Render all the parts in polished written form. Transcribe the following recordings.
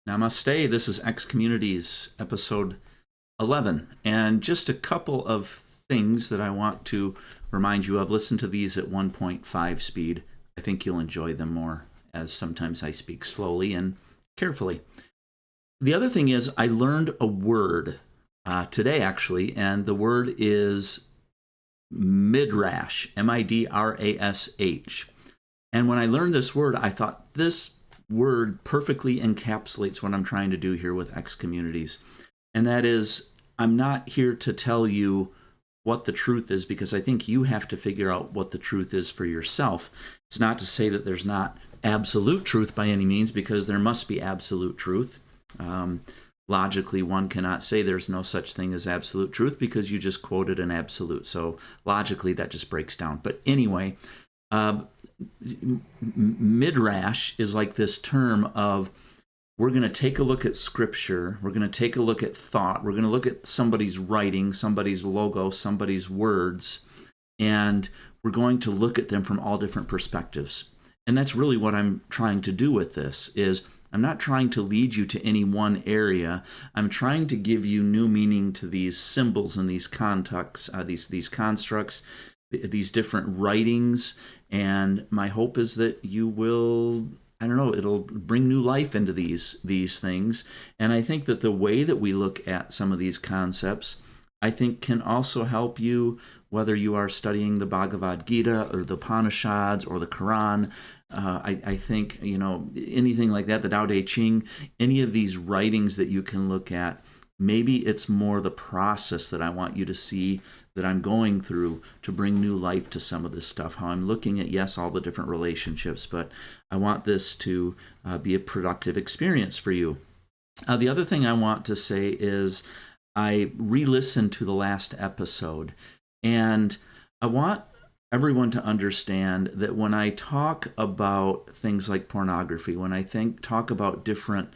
Namaste. This is X Communities, episode 11. And just a couple of things that I want to remind you of. Listen to these at 1.5 speed. I think you'll enjoy them more, as sometimes I speak slowly and carefully. The other thing is, I learned a word today, actually, and the word is midrash, M-I-D-R-A-S-H. And when I learned this word, I thought this word perfectly encapsulates what I'm trying to do here with X Communities. And that is, I'm not here to tell you what the truth is, because I think you have to figure out what the truth is for yourself. It's not to say that there's not absolute truth by any means, because there must be absolute truth. Logically, one cannot say there's no such thing as absolute truth because you just quoted an absolute. So logically, that just breaks down. But anyway, midrash is like this term of, we're going to take a look at scripture, we're going to take a look at thought, we're going to look at somebody's writing, somebody's logo, somebody's words, and we're going to look at them from all different perspectives. And that's really what I'm trying to do with this, is I'm not trying to lead you to any one area. I'm trying to give you new meaning to these symbols and these contexts, these constructs, these different writings. And my hope is that you will, it'll bring new life into these things. And I think that the way that we look at some of these concepts, I think, can also help you, whether you are studying the Bhagavad Gita or the Upanishads or the Quran. I think, anything like that, the Tao Te Ching, any of these writings that you can look at, maybe it's more the process that I want you to see that I'm going through to bring new life to some of this stuff. How I'm looking at, yes, all the different relationships, but I want this to be a productive experience for you. The other thing I want to say is, I re-listened to the last episode, and I want everyone to understand that when I talk about things like pornography, when I talk about different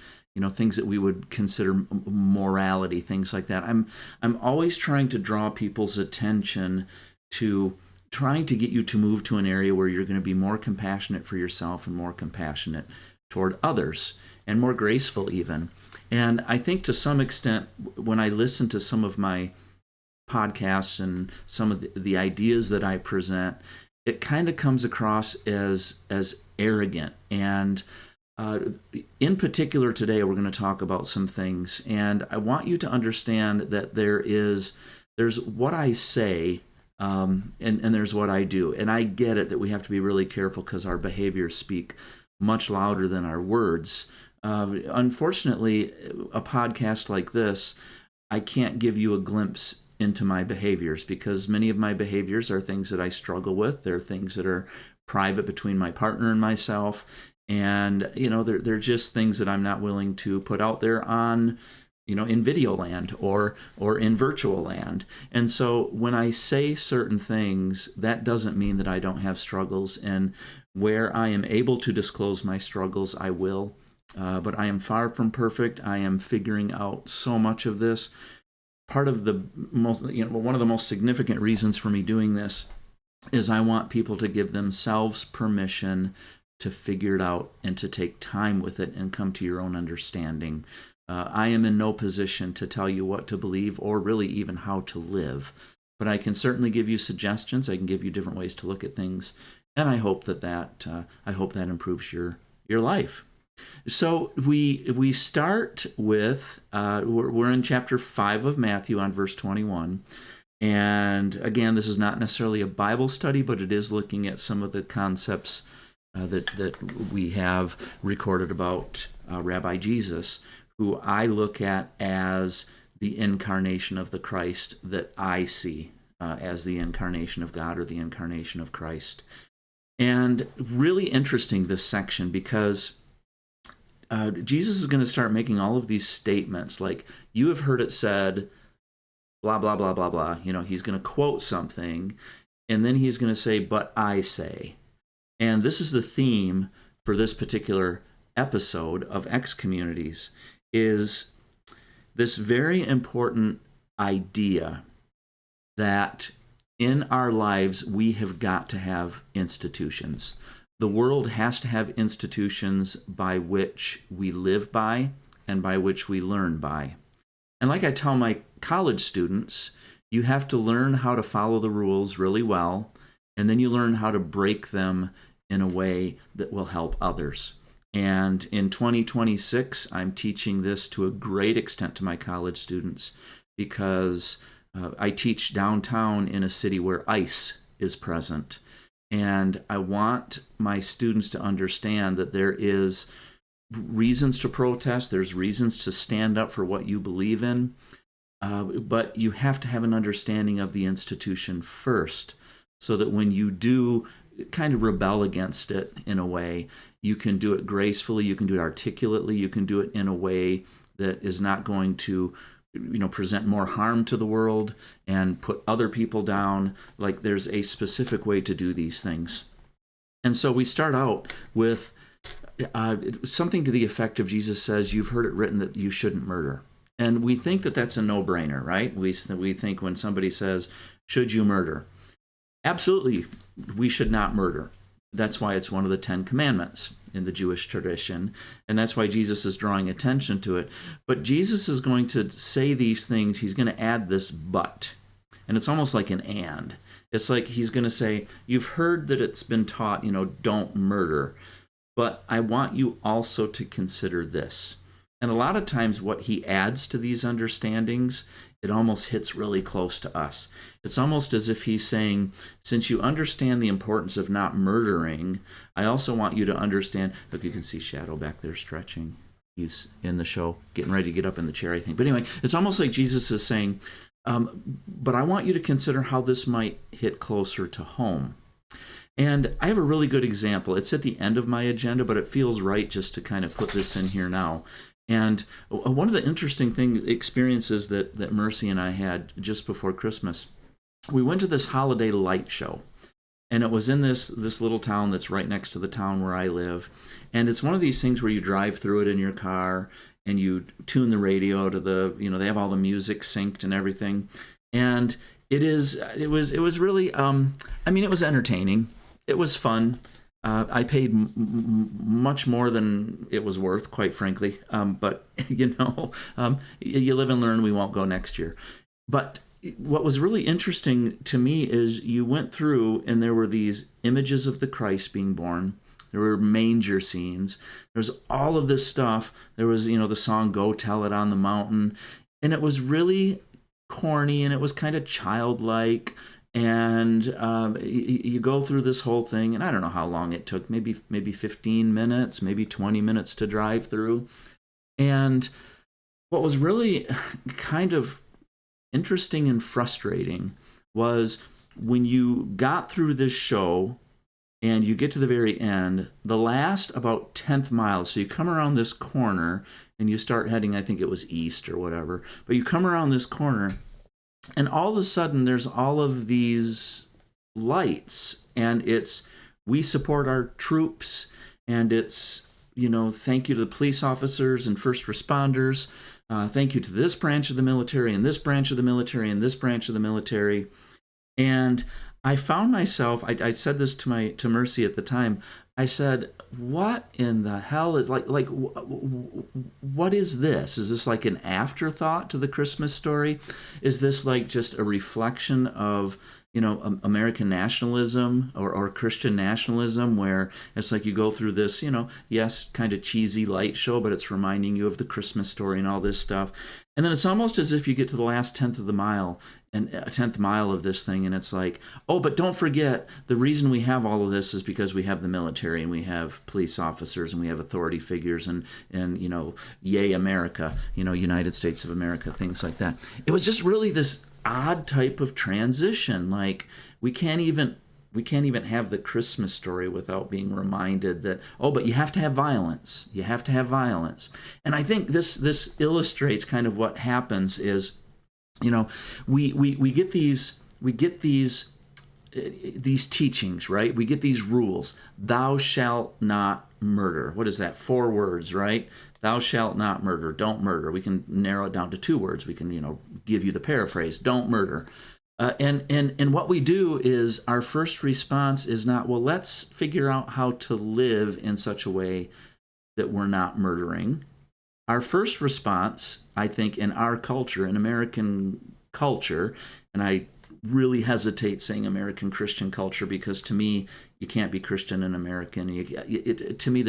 things that we would consider morality, things like that, I'm always trying to draw people's attention to trying to get you to move to an area where you're going to be more compassionate for yourself and more compassionate toward others, and more graceful even. And I think to some extent, when I listen to some of my podcasts and some of the ideas that I present, it kind of comes across as arrogant. And in particular today, we're going to talk about some things. And I want you to understand that there's what I say, and there's what I do. And I get it that we have to be really careful because our behaviors speak much louder than our words. Unfortunately, a podcast like this, I can't give you a glimpse into my behaviors, because many of my behaviors are things that I struggle with. They're things that are private between my partner and myself. And, they're just things that I'm not willing to put out there on, in video land or in virtual land. And so when I say certain things, that doesn't mean that I don't have struggles. And where I am able to disclose my struggles, I will. But I am far from perfect. I am figuring out so much of this. Part of the one of the most significant reasons for me doing this is I want people to give themselves permission to figure it out and to take time with it and come to your own understanding. I am in no position to tell you what to believe or really even how to live, but I can certainly give you suggestions. I can give you different ways to look at things, and I hope that improves your life. So we start with, we're in chapter 5 of Matthew on verse 21. And again, this is not necessarily a Bible study, but it is looking at some of the concepts that we have recorded about Rabbi Jesus, who I look at as the incarnation of the Christ that I see as the incarnation of God or the incarnation of Christ. And really interesting, this section, because Jesus is going to start making all of these statements like, you have heard it said, blah, blah, blah, blah, blah. He's going to quote something, and then he's going to say, but I say. And this is the theme for this particular episode of X Communities, is this very important idea that in our lives, we have got to have institutions. The world has to have institutions by which we live by and by which we learn by. And like I tell my college students, you have to learn how to follow the rules really well, and then you learn how to break them in a way that will help others. And in 2026, I'm teaching this to a great extent to my college students because I teach downtown in a city where ICE is present. And I want my students to understand that there is reasons to protest, there's reasons to stand up for what you believe in, but you have to have an understanding of the institution first, so that when you do kind of rebel against it in a way, you can do it gracefully, you can do it articulately, you can do it in a way that is not going to present more harm to the world and put other people down. Like, there's a specific way to do these things. And so we start out with something to the effect of, Jesus says, you've heard it written that you shouldn't murder. And we think that that's a no-brainer, right? We think when somebody says, should you murder? Absolutely, we should not murder. That's why it's one of the 10 Commandments in the Jewish tradition, and that's why Jesus is drawing attention to it. But Jesus is going to say these things. He's going to add this but, and it's almost like an and. It's like he's going to say, you've heard that it's been taught, don't murder, but I want you also to consider this. And a lot of times what he adds to these understandings, it almost hits really close to us. It's almost as if he's saying, since you understand the importance of not murdering, I also want you to understand, look, you can see Shadow back there stretching. He's in the show, getting ready to get up in the chair, I think. But anyway, it's almost like Jesus is saying, but I want you to consider how this might hit closer to home. And I have a really good example. It's at the end of my agenda, but it feels right just to kind of put this in here now. And one of the interesting experiences that Mercy and I had just before Christmas, we went to this holiday light show. And it was in this little town that's right next to the town where I live. And it's one of these things where you drive through it in your car and you tune the radio to they have all the music synced and everything. And it was really, it was entertaining. It was fun. I paid much more than it was worth, quite frankly. But, you live and learn. We won't go next year. But what was really interesting to me is you went through and there were these images of the Christ being born. There were manger scenes. There was all of this stuff. There was, the song Go Tell It on the Mountain. And it was really corny and it was kind of childlike. And you go through this whole thing, and I don't know how long it took, maybe 15 minutes, maybe 20 minutes to drive through. And what was really kind of interesting and frustrating was when you got through this show and you get to the very end, the last about 10th mile, so you come around this corner and you start heading, I think it was east or whatever, but you come around this corner, and all of a sudden, there's all of these lights, and it's, we support our troops, and it's, thank you to the police officers and first responders. Thank you to this branch of the military, and this branch of the military, and this branch of the military. And I found myself, I said this to Mercy at the time, I said, what in the hell is what is this? Is this like an afterthought to the Christmas story? Is this like just a reflection of, American nationalism or Christian nationalism, where it's like you go through this, yes, kind of cheesy light show, but it's reminding you of the Christmas story and all this stuff. And then it's almost as if you get to the last 10th mile of this thing, and it's like, oh, but don't forget, the reason we have all of this is because we have the military and we have police officers and we have authority figures and yay America, United States of America, things like that. It was just really this odd type of transition. Like, we can't even have the Christmas story without being reminded that, oh, but you have to have violence. You have to have violence. And I think this illustrates kind of what happens is, we get these teachings, right? We get these rules. Thou shalt not murder. What is that? 4 words, right? Thou shalt not murder. Don't murder. We can narrow it down to 2 words. We can, give you the paraphrase. Don't murder. And what we do is our first response is not, well, let's figure out how to live in such a way that we're not murdering. our first response, I think, in our culture, in American culture, and I really hesitate saying American Christian culture because to me, you can't be Christian and American. To me,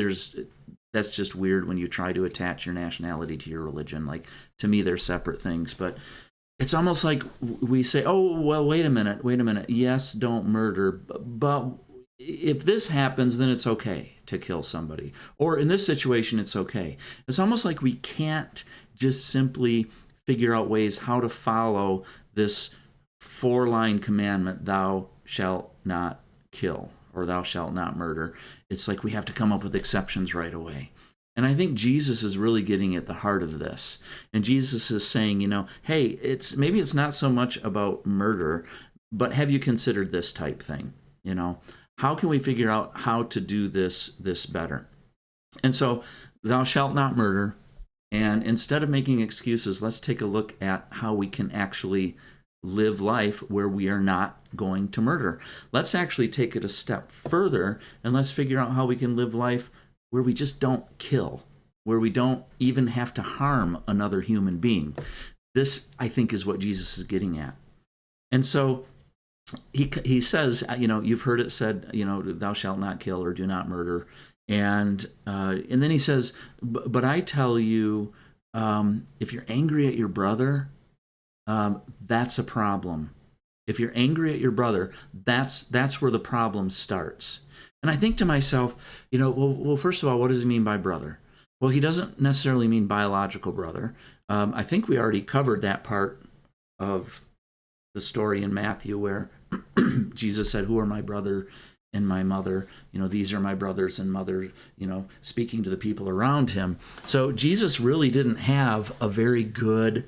that's just weird when you try to attach your nationality to your religion. Like, to me, they're separate things. But it's almost like we say, oh, well, wait a minute. Yes, don't murder. But if this happens, then it's okay to kill somebody. Or in this situation, it's okay. It's almost like we can't just simply figure out ways how to follow this 4-line commandment, thou shalt not kill, or thou shalt not murder. It's like we have to come up with exceptions right away. And I think Jesus is really getting at the heart of this. And Jesus is saying, hey, maybe it's not so much about murder, but have you considered this type thing? How can we figure out how to do this better? And so, thou shalt not murder. And instead of making excuses, let's take a look at how we can actually live life where we are not going to murder. Let's actually take it a step further, and let's figure out how we can live life where we just don't kill, where we don't even have to harm another human being. This, I think, is what Jesus is getting at. And so he says, you've heard it said, thou shalt not kill or do not murder. And then he says, but I tell you, if you're angry at your brother, that's a problem. If you're angry at your brother, that's where the problem starts. And I think to myself, well, first of all, what does he mean by brother? Well, he doesn't necessarily mean biological brother. I think we already covered that part of the story in Matthew where Jesus said, who are my brother and my mother? These are my brothers and mother, speaking to the people around him. So Jesus really didn't have a very good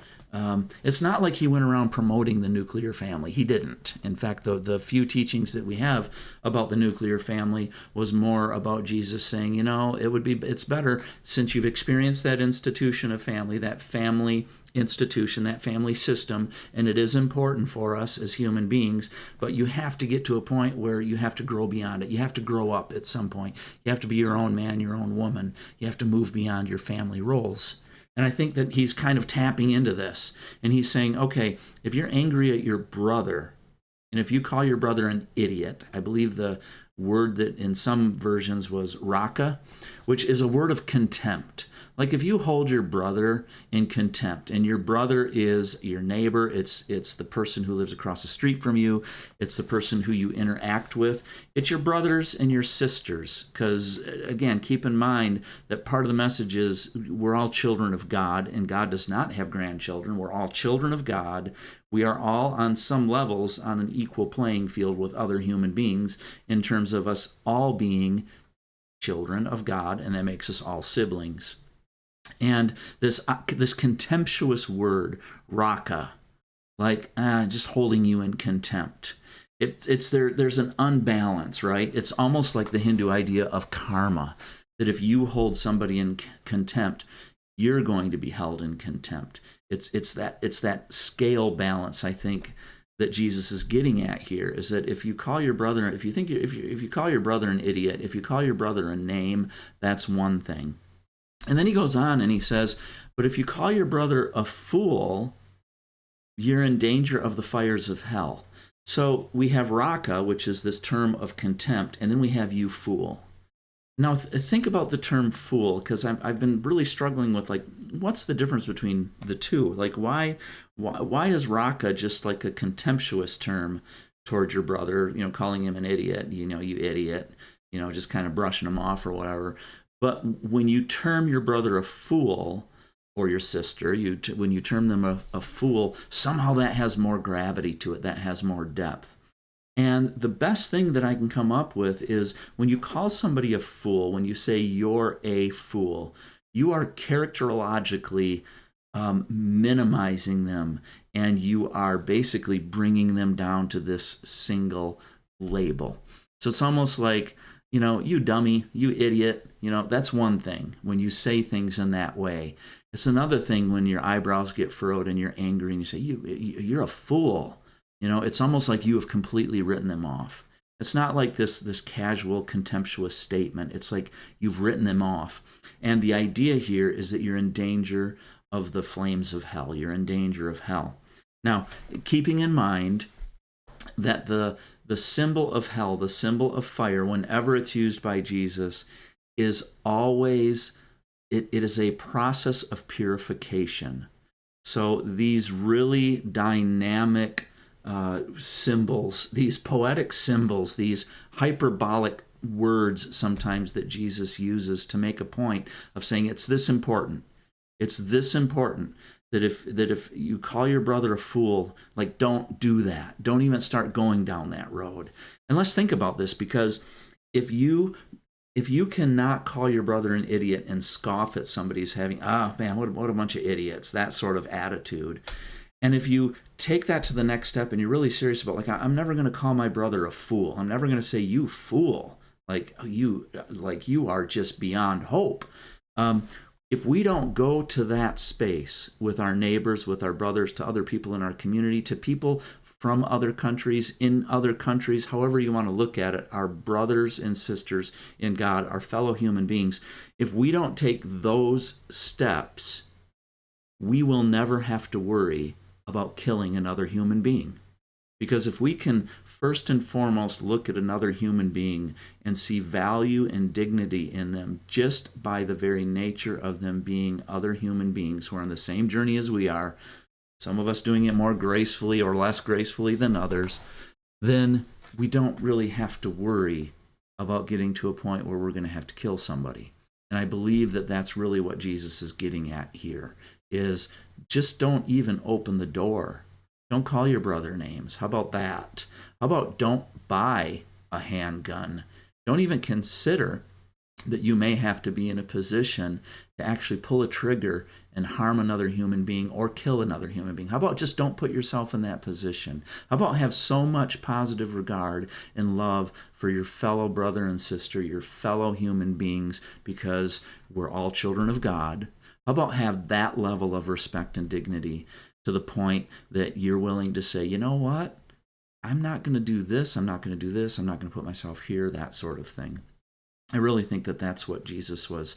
it's not like he went around promoting the nuclear family. He didn't. In fact, the few teachings that we have about the nuclear family was more about Jesus saying, it's better since you've experienced that institution of family, that family institution, that family system, and it is important for us as human beings, but you have to get to a point where you have to grow beyond it. You have to grow up at some point. You have to be your own man, your own woman. You have to move beyond your family roles. And I think that he's kind of tapping into this. And he's saying, okay, if you're angry at your brother, and if you call your brother an idiot, I believe the word that in some versions was raka, which is a word of contempt. Like if you hold your brother in contempt, and your brother is your neighbor, it's the person who lives across the street from you, it's the person who you interact with, it's your brothers and your sisters. Because again, keep in mind that part of the message is we're all children of God, and God does not have grandchildren. We're all children of God. We are all on some levels on an equal playing field with other human beings in terms of us all being children of God, and that makes us all siblings. And this contemptuous word, raka, like just holding you in contempt. There's an unbalance, right? It's almost like the Hindu idea of karma, that if you hold somebody in contempt, you're going to be held in contempt. It's that scale balance, I think, that Jesus is getting at here, is that if you call your brother, if you call your brother an idiot, if you call your brother a name, that's one thing. And then he goes on and he says, but if you call your brother a fool, you're in danger of the fires of hell. So we have raka, which is this term of contempt, and then we have you fool. Now think about the term fool, because I've been really struggling with, like, what's the difference between the two? Like, why is raka just like a contemptuous term towards your brother, calling him an idiot, you idiot, just kind of brushing him off or whatever. But when you term your brother a fool, or your sister, when you term them a fool, somehow that has more gravity to it, that has more depth. And the best thing that I can come up with is when you call somebody a fool, when you say you're a fool, you are characterologically minimizing them, and you are basically bringing them down to this single label. So it's almost like, you dummy, you idiot, that's one thing when you say things in that way. It's another thing when your eyebrows get furrowed and you're angry and you say, you're a fool. It's almost like you have completely written them off. It's not like this casual, contemptuous statement. It's like you've written them off. And the idea here is that you're in danger of the flames of hell. You're in danger of hell. Now, keeping in mind that the symbol of hell, the symbol of fire, whenever it's used by Jesus, is always, it is a process of purification. So these really dynamic symbols, these poetic symbols, these hyperbolic words sometimes that Jesus uses to make a point of saying it's this important. It's this important that if you call your brother a fool, like, don't do that. Don't even start going down that road. And let's think about this, because if you cannot call your brother an idiot and scoff at somebody's having, man, what a bunch of idiots, that sort of attitude. And if you take that to the next step and you're really serious about, like, I'm never going to call my brother a fool. I'm never going to say, you fool, like you are just beyond hope. If we don't go to that space with our neighbors, with our brothers, to other people in our community, to people from other countries, in other countries, however you want to look at it, our brothers and sisters in God, our fellow human beings, if we don't take those steps, we will never have to worry about killing another human being. Because if we can first and foremost look at another human being and see value and dignity in them just by the very nature of them being other human beings who are on the same journey as we are, some of us doing it more gracefully or less gracefully than others, then we don't really have to worry about getting to a point where we're going to have to kill somebody. And I believe that that's really what Jesus is getting at here, is just don't even open the door. Don't call your brother names. How about that? How about don't buy a handgun? Don't even consider that you may have to be in a position to actually pull a trigger and harm another human being or kill another human being. How about just don't put yourself in that position? How about have so much positive regard and love for your fellow brother and sister, your fellow human beings, because we're all children of God? How about have that level of respect and dignity to the point that you're willing to say, you know what? I'm not going to do this. I'm not going to do this. I'm not going to put myself here, that sort of thing. I really think that that's what Jesus was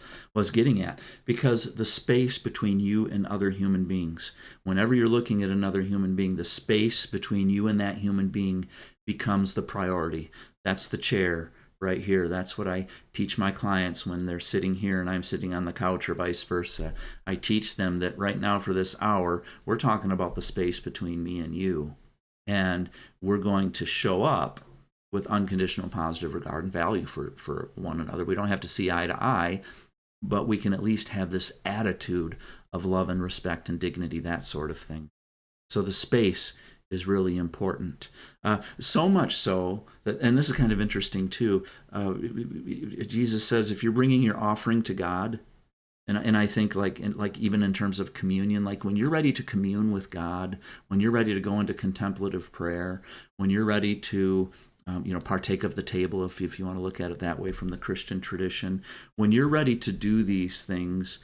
getting at, because the space between you and other human beings, whenever you're looking at another human being, the space between you and that human being becomes the priority. That's the chair right here. That's what I teach my clients when they're sitting here and I'm sitting on the couch, or vice versa. I teach them that right now for this hour, we're talking about the space between me and you. And we're going to show up with unconditional positive regard and value for one another. We don't have to see eye to eye, but we can at least have this attitude of love and respect and dignity, that sort of thing. So the space is really important. So much so that, and this is kind of interesting too, Jesus says if you're bringing your offering to God, and I think like even in terms of communion, like when you're ready to commune with God, when you're ready to go into contemplative prayer, when you're ready to partake of the table, if you want to look at it that way from the Christian tradition, when you're ready to do these things,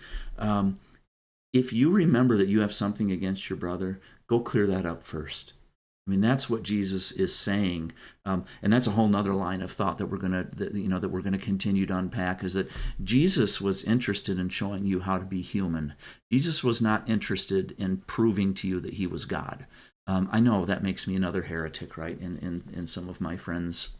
if you remember that you have something against your brother, go clear that up first. I mean, that's what Jesus is saying, and that's a whole nother line of thought that we're gonna continue to unpack. Is that Jesus was interested in showing you how to be human. Jesus was not interested in proving to you that he was God. I know that makes me another heretic, right? In some of my friends'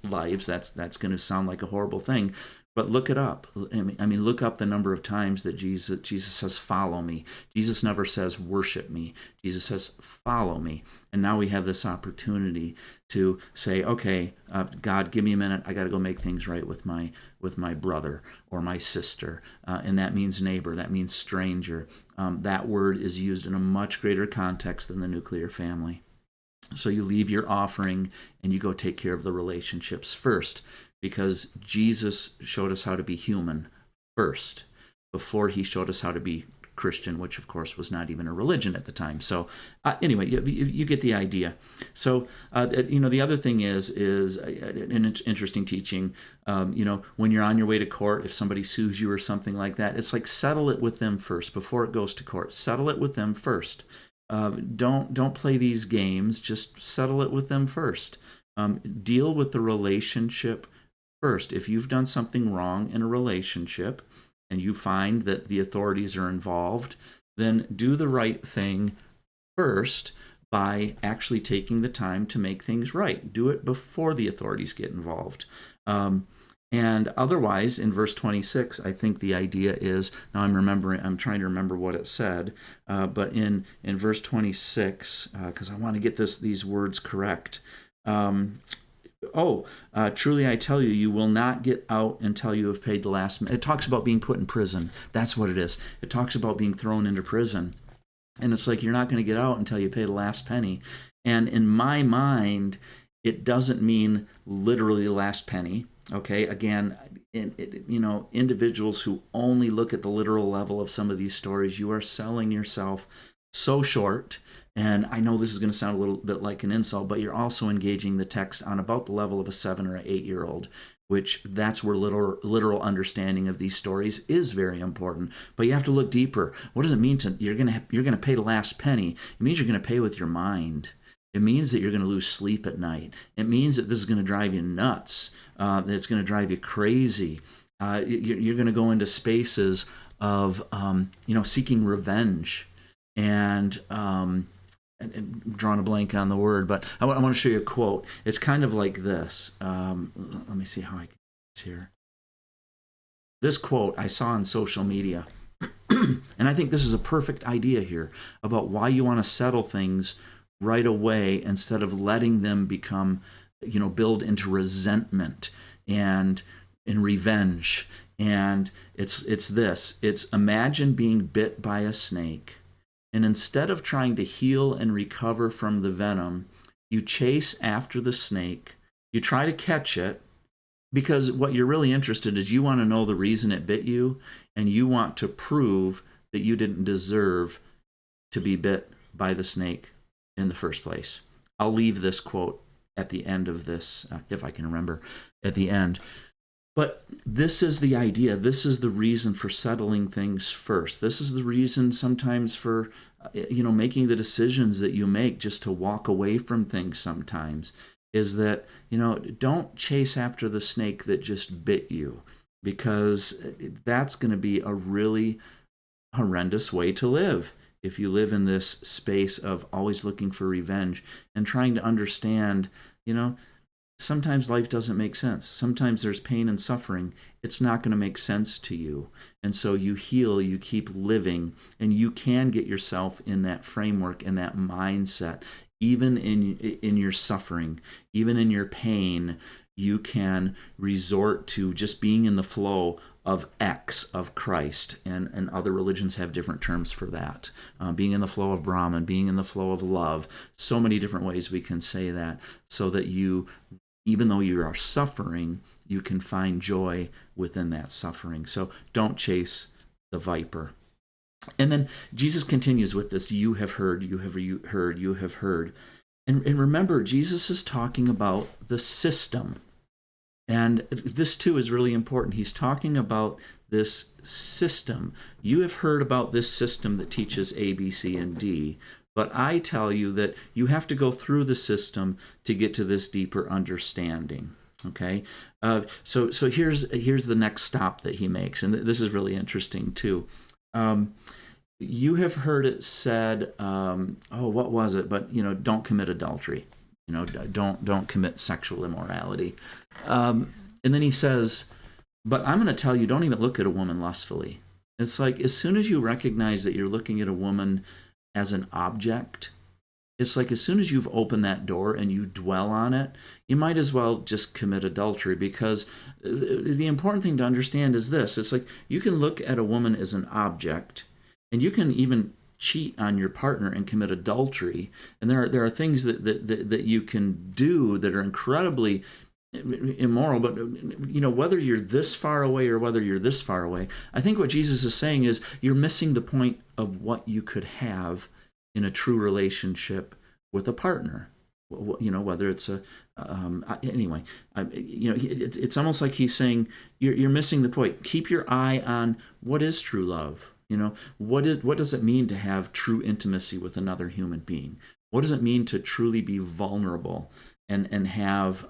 lives, that's going to sound like a horrible thing. But look it up. I mean, look up the number of times that Jesus says, "Follow me." Jesus never says, "Worship me." Jesus says, "Follow me." And now we have this opportunity to say, "Okay, God, give me a minute. I got to go make things right with my brother or my sister," and that means neighbor. That means stranger. That word is used in a much greater context than the nuclear family. So you leave your offering and you go take care of the relationships first, because Jesus showed us how to be human first before he showed us how to be Christian, which of course was not even a religion at the time. So anyway, you get the idea. So the other thing is an interesting teaching. When you're on your way to court, if somebody sues you or something like that, it's like settle it with them first before it goes to court. Settle it with them first. Don't play these games. Just settle it with them first. Deal with the relationship first. If you've done something wrong in a relationship and you find that the authorities are involved, then do the right thing first by actually taking the time to make things right. Do it before the authorities get involved. And otherwise, in verse 26, I think the idea is, now I'm trying to remember what it said, but in verse 26, because I want to get these words correct. Truly I tell you, you will not get out until you have paid the last. It talks about being put in prison. That's what it is. It talks about being thrown into prison. And it's like, you're not going to get out until you pay the last penny. And in my mind, it doesn't mean literally the last penny. Okay, again, individuals who only look at the literal level of some of these stories, you are selling yourself so short. And I know this is going to sound a little bit like an insult, but you're also engaging the text on about the level of a 7 or 8 year old, which that's where literal understanding of these stories is very important. But you have to look deeper. What does it mean you're going to pay the last penny? It means you're going to pay with your mind. It means that you're going to lose sleep at night. It means that this is going to drive you nuts. That it's going to drive you crazy. You're going to go into spaces of seeking revenge and drawing a blank on the word, but I want to show you a quote. It's kind of like this. Let me see how I can get this here. This quote I saw on social media, and I think this is a perfect idea here about why you want to settle things right away instead of letting them become, build into resentment and revenge. And it's this. It's imagine being bit by a snake. And instead of trying to heal and recover from the venom, you chase after the snake. You try to catch it because what you're really interested in is you want to know the reason it bit you, and you want to prove that you didn't deserve to be bit by the snake in the first place. I'll leave this quote at the end of this, if I can remember, at the end. But this is the idea. This is the reason for settling things first. This is the reason sometimes for, making the decisions that you make just to walk away from things sometimes, is that, don't chase after the snake that just bit you, because that's going to be a really horrendous way to live. If you live in this space of always looking for revenge and trying to understand, sometimes life doesn't make sense. Sometimes there's pain and suffering. It's not going to make sense to you. And so you heal, you keep living, and you can get yourself in that framework and that mindset. Even in your suffering, even in your pain, you can resort to just being in the flow of X, of Christ, and other religions have different terms for that. Being in the flow of Brahman, being in the flow of love, so many different ways we can say that, so that you, even though you are suffering, you can find joy within that suffering. So don't chase the viper. And then Jesus continues with this, you have heard, you have heard, you have heard. And remember, Jesus is talking about the system. And this too is really important. He's talking about this system. You have heard about this system that teaches A, B, C, and D. But I tell you that you have to go through the system to get to this deeper understanding. Okay, so here's the next stop that he makes, and this is really interesting too. You have heard it said, what was it? But don't commit adultery. Don't commit sexual immorality. And then he says, but I'm going to tell you, don't even look at a woman lustfully. It's like, as soon as you recognize that you're looking at a woman as an object, it's like as soon as you've opened that door and you dwell on it, you might as well just commit adultery, because the important thing to understand is this. It's like you can look at a woman as an object, and you can even cheat on your partner and commit adultery. And there are things that you can do that are incredibly immoral, but whether you're this far away or whether you're this far away, I think what Jesus is saying is you're missing the point of what you could have in a true relationship with a partner. Whether it's it's almost like he's saying you're missing the point. Keep your eye on what is true love. What does it mean to have true intimacy with another human being? What does it mean to truly be vulnerable and have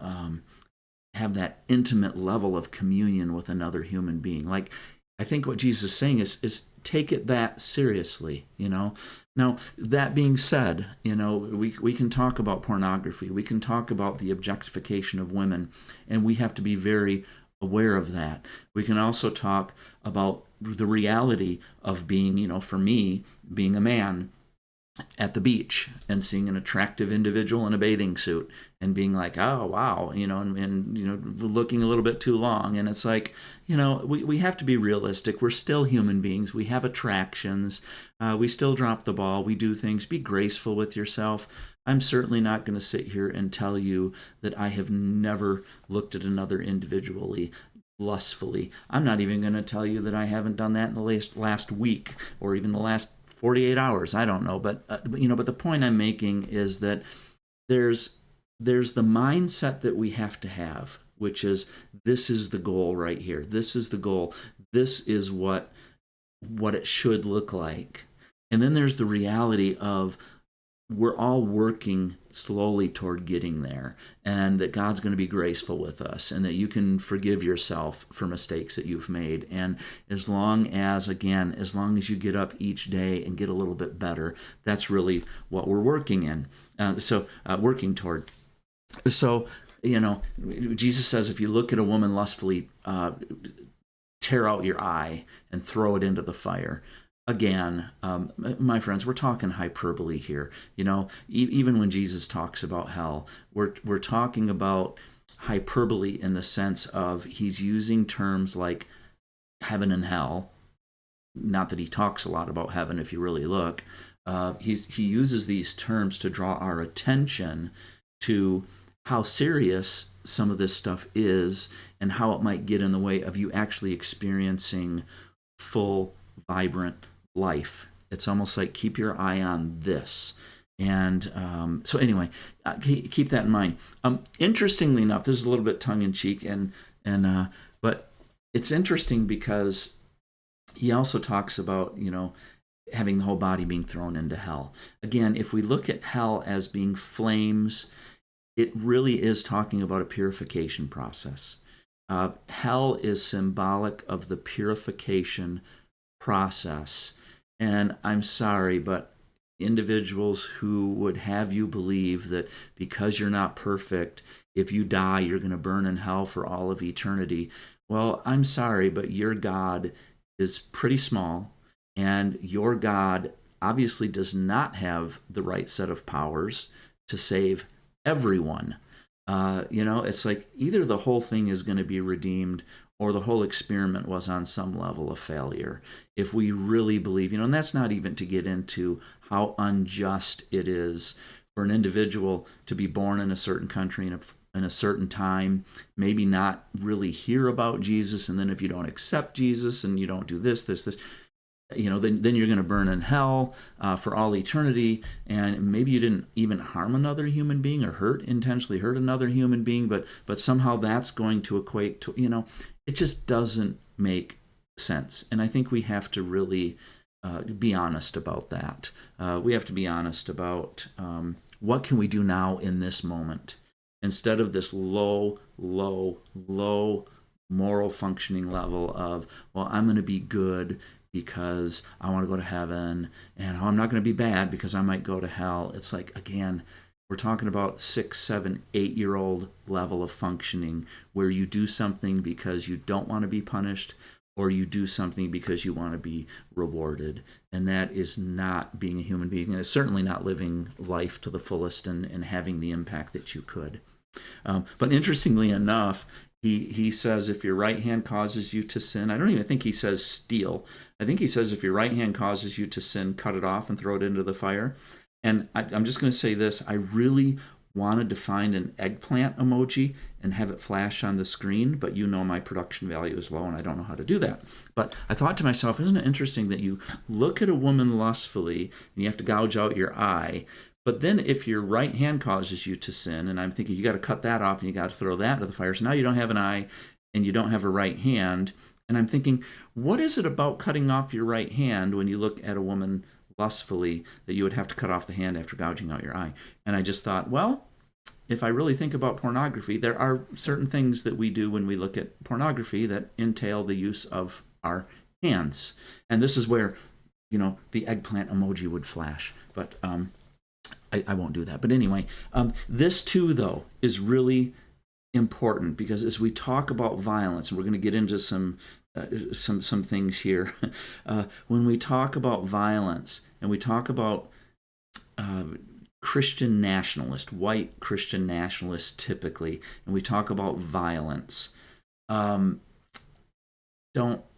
that intimate level of communion with another human being. Like, I think what Jesus is saying is take it that seriously, you know. Now, that being said, you know, we can talk about pornography, we can talk about the objectification of women, and we have to be very aware of that. We can also talk about the reality of being, you know, for me, being a man at the beach and seeing an attractive individual in a bathing suit and being like, oh wow, you know, and you know, looking a little bit too long. And it's like, you know, we have to be realistic. We're still human beings. We have attractions. We still drop the ball. We do things. Be graceful with yourself. I'm certainly not going to sit here and tell you that I have never looked at another individually lustfully. I'm not even going to tell you that I haven't done that in the last week or even the last 48 hours. I don't know, but you know, but the point I'm making is that there's the mindset that we have to have, which is, this is the goal right here. This is the goal. This is what it should look like. And then there's the reality of, we're all working slowly toward getting there, and that God's going to be graceful with us, and that you can forgive yourself for mistakes that you've made. And as long as you get up each day and get a little bit better, that's really what we're working working toward. So, you know, Jesus says, if you look at a woman lustfully, tear out your eye and throw it into the fire. Again, my friends, we're talking hyperbole here. You know, even when Jesus talks about hell, we're talking about hyperbole in the sense of he's using terms like heaven and hell. Not that he talks a lot about heaven, if you really look. He uses these terms to draw our attention to how serious some of this stuff is, and how it might get in the way of you actually experiencing full, vibrant life. It's almost like, keep your eye on this. And so anyway, keep that in mind. Interestingly enough, this is a little bit tongue-in-cheek, but it's interesting because he also talks about, you know, having the whole body being thrown into hell. Again, if we look at hell as being flames, it really is talking about a purification process. Hell is symbolic of the purification process. And I'm sorry, but individuals who would have you believe that because you're not perfect, if you die, you're going to burn in hell for all of eternity. Well, I'm sorry, but your God is pretty small, and your God obviously does not have the right set of powers to save everyone. You know, it's like, either the whole thing is going to be redeemed, or the whole experiment was on some level of failure. If we really believe, you know, and that's not even to get into how unjust it is for an individual to be born in a certain country in a certain time, maybe not really hear about Jesus, and then if you don't accept Jesus and you don't do this, you know, then you're going to burn in hell for all eternity. And maybe you didn't even harm another human being or intentionally hurt another human being, but somehow that's going to equate to, you know, it just doesn't make sense. And I think we have to really be honest about that. We have to be honest about what can we do now in this moment, instead of this low moral functioning level of, well, I'm going to be good because I want to go to heaven, and I'm not going to be bad because I might go to hell. It's like, again, we're talking about 6, 7, 8-year-old level of functioning, where you do something because you don't want to be punished, or you do something because you want to be rewarded. And that is not being a human being, and it's certainly not living life to the fullest and having the impact that you could. But interestingly enough, he says, if your right hand causes you to sin, I don't even think he says steal. I think he says, if your right hand causes you to sin, cut it off and throw it into the fire. And I'm just going to say this. I really wanted to find an eggplant emoji and have it flash on the screen, but you know my production value is low and I don't know how to do that. But I thought to myself, isn't it interesting that you look at a woman lustfully and you have to gouge out your eye, but then if your right hand causes you to sin, and I'm thinking you got to cut that off and you got to throw that into the fire, so now you don't have an eye and you don't have a right hand. And I'm thinking, what is it about cutting off your right hand when you look at a woman lustfully that you would have to cut off the hand after gouging out your eye? And I just thought, well, if I really think about pornography, there are certain things that we do when we look at pornography that entail the use of our hands. And this is where, the eggplant emoji would flash. But I won't do that. But anyway, this too, though, is really important, because as we talk about violence, and we're going to get into some things here, when we talk about violence and we talk about Christian nationalist, white Christian nationalists typically, and we talk about violence, don't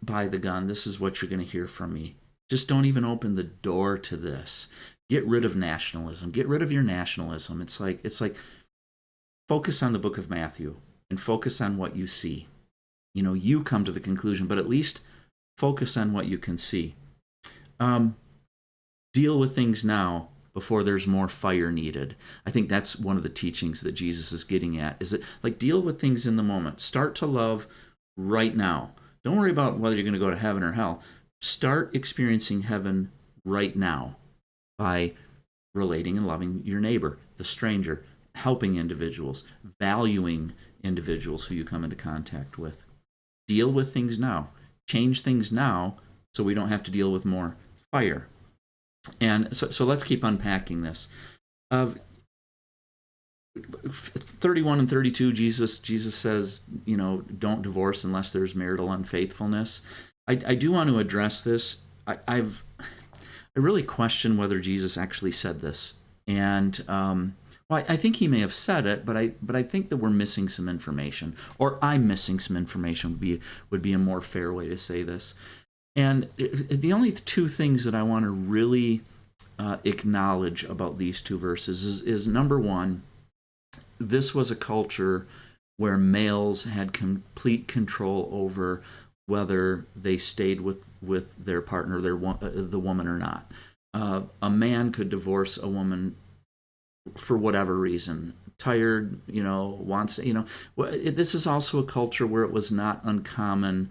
buy the gun. This is what you're going to hear from me. Just don't even open the door to this. Get rid of nationalism. Get rid of your nationalism. It's like focus on the book of Matthew and focus on what you see. You come to the conclusion, but at least focus on what you can see. Deal with things now before there's more fire needed. I think that's one of the teachings that Jesus is getting at, is that, deal with things in the moment. Start to love right now. Don't worry about whether you're going to go to heaven or hell. Start experiencing heaven right now by relating and loving your neighbor, the stranger, helping individuals, valuing individuals who you come into contact with. Deal with things now. Change things now so we don't have to deal with more fire. And so let's keep unpacking this. 31 and 32, Jesus says, don't divorce unless there's marital unfaithfulness. I do want to address this. I really question whether Jesus actually said this. And I think he may have said it, but I think that we're missing some information, or I'm missing some information would be a more fair way to say this. And the only two things that I want to really acknowledge about these two verses is number one, this was a culture where males had complete control over whether they stayed with their partner, the woman, or not. A man could divorce a woman for whatever reason, tired, wants, this is also a culture where it was not uncommon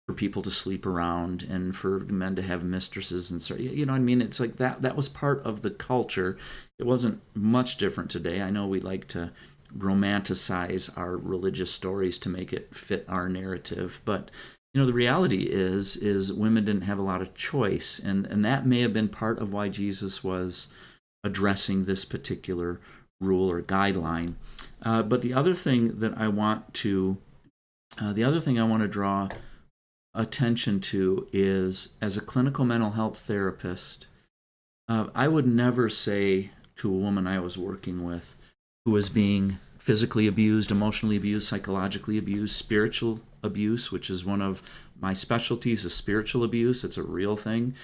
for people to sleep around and for men to have mistresses and so, what I mean? It's like that was part of the culture. It wasn't much different today. I know we like to romanticize our religious stories to make it fit our narrative, but the reality is women didn't have a lot of choice, and that may have been part of why Jesus was addressing this particular rule or guideline. But the other thing I want to draw attention to is, as a clinical mental health therapist, I would never say to a woman I was working with who was being physically abused, emotionally abused, psychologically abused, spiritual abuse, which is one of my specialties, is spiritual abuse. It's a real thing.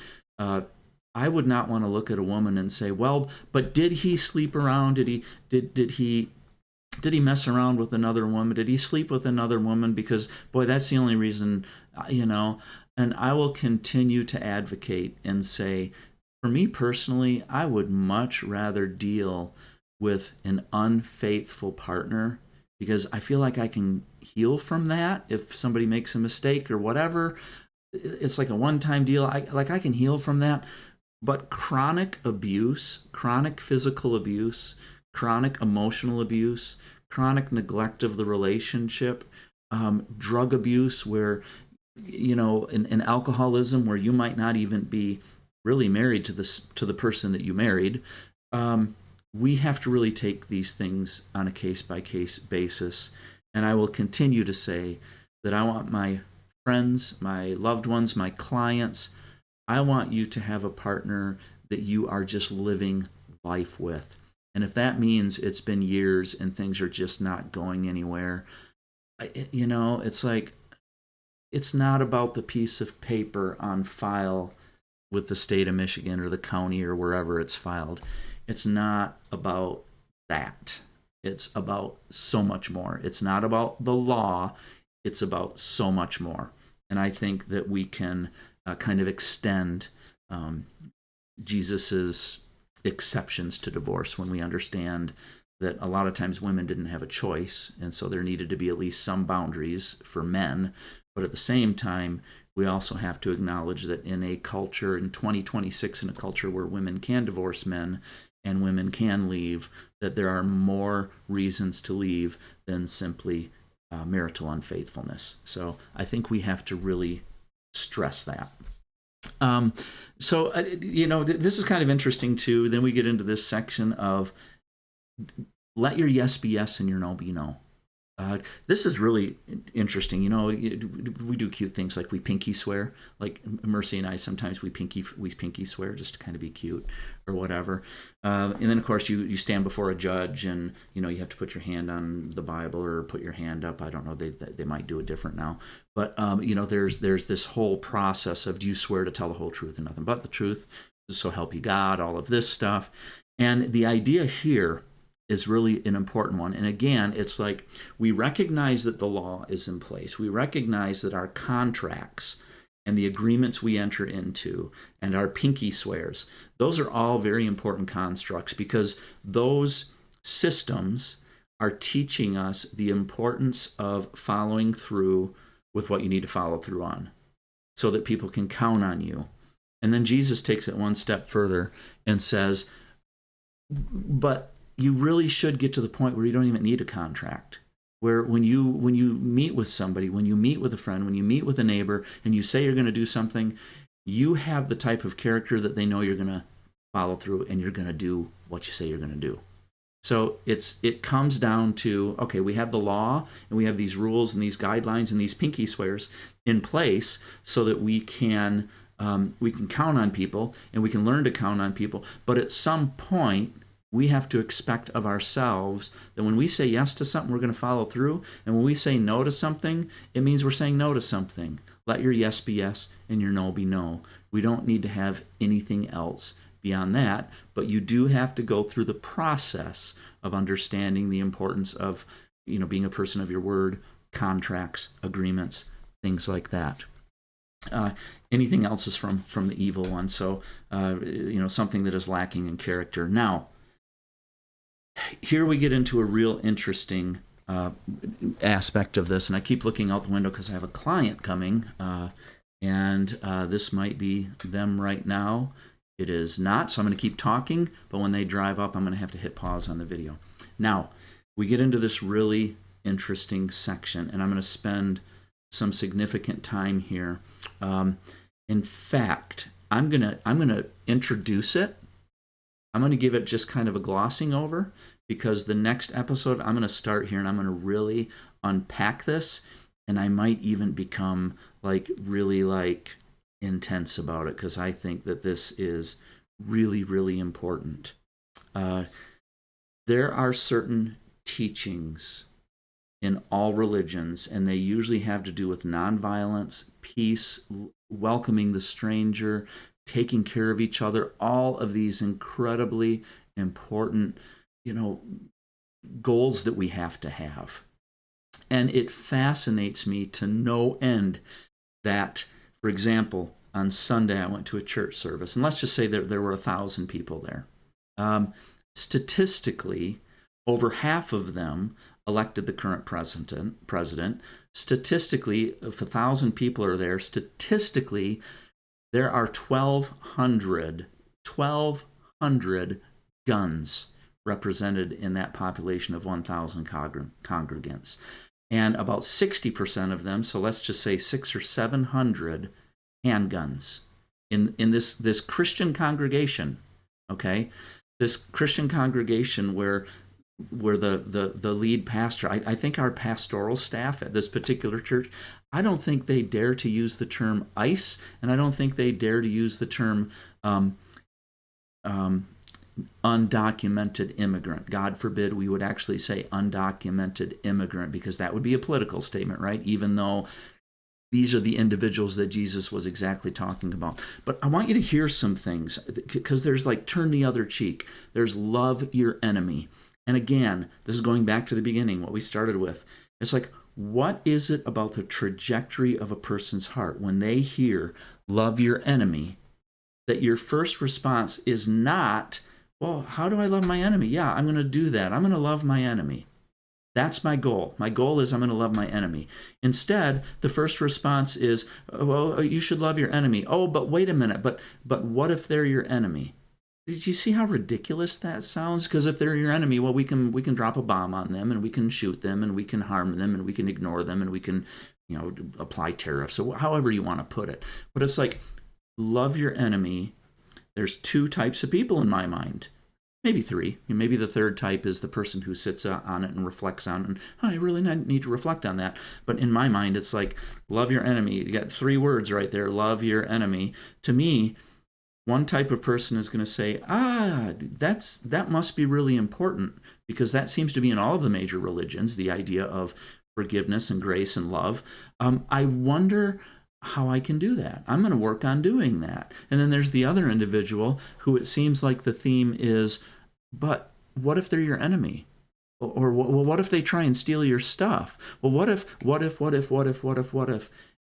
I would not want to look at a woman and say, well, but did he sleep around? Did he mess around with another woman? Did he sleep with another woman? Because, boy, that's the only reason, And I will continue to advocate and say, for me personally, I would much rather deal with an unfaithful partner, because I feel like I can heal from that if somebody makes a mistake or whatever. It's like a one-time deal. I can heal from that. But chronic abuse, chronic physical abuse, chronic emotional abuse, chronic neglect of the relationship, drug abuse, where, in alcoholism, where you might not even be really married to the person that you married, we have to really take these things on a case-by-case basis. And I will continue to say that I want my friends, my loved ones, my clients, I want you to have a partner that you are just living life with. And if that means it's been years and things are just not going anywhere, it's like, it's not about the piece of paper on file with the state of Michigan or the county or wherever it's filed. It's not about that. It's about so much more. It's not about the law. It's about so much more. And I think that we can kind of extend Jesus's exceptions to divorce when we understand that a lot of times women didn't have a choice, and so there needed to be at least some boundaries for men. But at the same time, we also have to acknowledge that in a culture, in 2026, in a culture where women can divorce men, and women can leave, that there are more reasons to leave than simply marital unfaithfulness. So I think we have to really stress that. This is kind of interesting too. Then we get into this section of let your yes be yes and your no be no. This is really interesting. We do cute things like we pinky swear. Like Mercy and I, sometimes we pinky swear just to kind of be cute or whatever. And then of course you stand before a judge and you have to put your hand on the Bible or put your hand up. I don't know. They might do it different now. But there's this whole process of, do you swear to tell the whole truth and nothing but the truth? So help you God. All of this stuff. And the idea here is really an important one. And again, it's like we recognize that the law is in place. We recognize that our contracts and the agreements we enter into and our pinky swears, those are all very important constructs, because those systems are teaching us the importance of following through with what you need to follow through on so that people can count on you. And then Jesus takes it one step further and says, but you really should get to the point where you don't even need a contract. Where when you meet with somebody, when you meet with a friend, when you meet with a neighbor, and you say you're going to do something, you have the type of character that they know you're going to follow through, and you're going to do what you say you're going to do. So it comes down to, okay, we have the law, and we have these rules and these guidelines and these pinky swears in place so that we can count on people, and we can learn to count on people. But at some point, we have to expect of ourselves that when we say yes to something, we're going to follow through. And when we say no to something, it means we're saying no to something. Let your yes be yes and your no be no. We don't need to have anything else beyond that, but you do have to go through the process of understanding the importance of, being a person of your word, contracts, agreements, things like that. Anything else is from the evil one. So, something that is lacking in character. Now, here we get into a real interesting aspect of this, and I keep looking out the window because I have a client coming, and this might be them right now. It is not, so I'm going to keep talking, but when they drive up, I'm going to have to hit pause on the video. Now, we get into this really interesting section, and I'm going to spend some significant time here. In fact, I'm going to introduce it. I'm going to give it just kind of a glossing over, because the next episode I'm going to start here and I'm going to really unpack this, and I might even become really intense about it, because I think that this is really, really important. There are certain teachings in all religions, and they usually have to do with nonviolence, peace, welcoming the stranger, taking care of each other, all of these incredibly important, goals that we have to have. And it fascinates me to no end that, for example, on Sunday I went to a church service, and let's just say that there were 1,000 people there. Statistically, over half of them elected the current president. Statistically, if 1,000 people are there, statistically, there are 1,200 guns represented in that population of 1,000 congregants. And about 60% of them, so let's just say 600 or 700 handguns in this Christian congregation, okay? This Christian congregation where the lead pastor, I think our pastoral staff at this particular church, I don't think they dare to use the term ICE, and I don't think they dare to use the term undocumented immigrant. God forbid we would actually say undocumented immigrant, because that would be a political statement, right? Even though these are the individuals that Jesus was exactly talking about. But I want you to hear some things, because there's turn the other cheek. There's love your enemy. And again, this is going back to the beginning, what we started with. It's what is it about the trajectory of a person's heart when they hear love your enemy, that your first response is not, well, how do I love my enemy? Yeah, I'm going to do that. I'm going to love my enemy. That's my goal. My goal is I'm going to love my enemy. Instead, the first response is, well, you should love your enemy. Oh, but wait a minute. But what if they're your enemy? Did you see how ridiculous that sounds? Because if they're your enemy, well, we can drop a bomb on them, and we can shoot them, and we can harm them, and we can ignore them, and we can, apply tariffs, or however you want to put it. But it's like, love your enemy. There's two types of people in my mind. Maybe three. Maybe the third type is the person who sits on it and reflects on it. And I really need to reflect on that. But in my mind, it's like, love your enemy. You got three words right there. Love your enemy. To me, one type of person is going to say, that must be really important, because that seems to be in all of the major religions, the idea of forgiveness and grace and love. I wonder how I can do that. I'm going to work on doing that. And then there's the other individual who it seems like the theme is, but what if they're your enemy? Or well, what if they try and steal your stuff? Well, what if?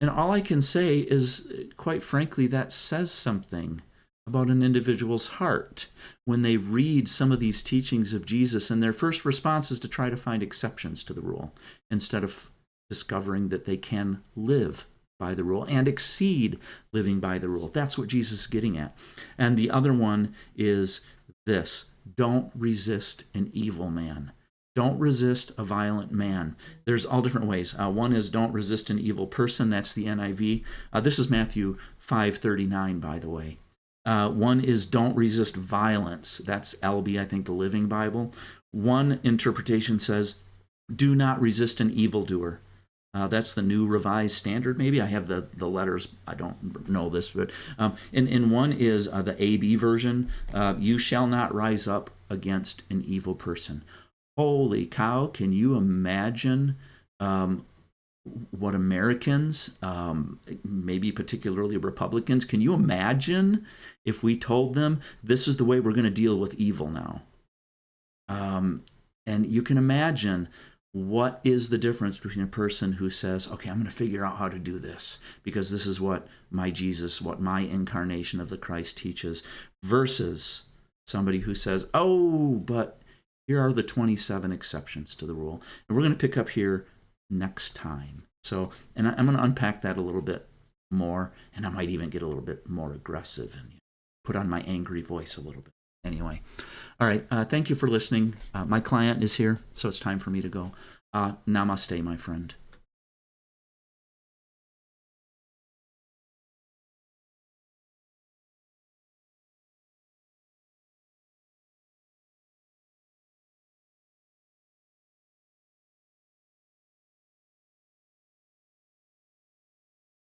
And all I can say is, quite frankly, that says something about an individual's heart when they read some of these teachings of Jesus, and their first response is to try to find exceptions to the rule instead of discovering that they can live by the rule and exceed living by the rule. That's what Jesus is getting at. And the other one is this: don't resist an evil man. Don't resist a violent man. There's all different ways. One is don't resist an evil person. That's the NIV. This is Matthew 5:39, by the way. One is don't resist violence. That's LB, I think, the Living Bible. One interpretation says, do not resist an evildoer. That's the New Revised Standard, maybe. I have the letters. I don't know this, but and one is the AB version. You shall not rise up against an evil person. Holy cow! Can you imagine what Americans, maybe particularly Republicans, can you imagine if we told them this is the way we're going to deal with evil now? And you can imagine, what is the difference between a person who says, okay, I'm going to figure out how to do this because this is what my Jesus, what my incarnation of the Christ teaches, versus somebody who says, oh, but here are the 27 exceptions to the rule. And we're going to pick up here next time. So, and I'm going to unpack that a little bit more, and I might even get a little bit more aggressive and put on my angry voice a little bit. Anyway, all right, thank you for listening. My client is here, so it's time for me to go. Namaste, my friend.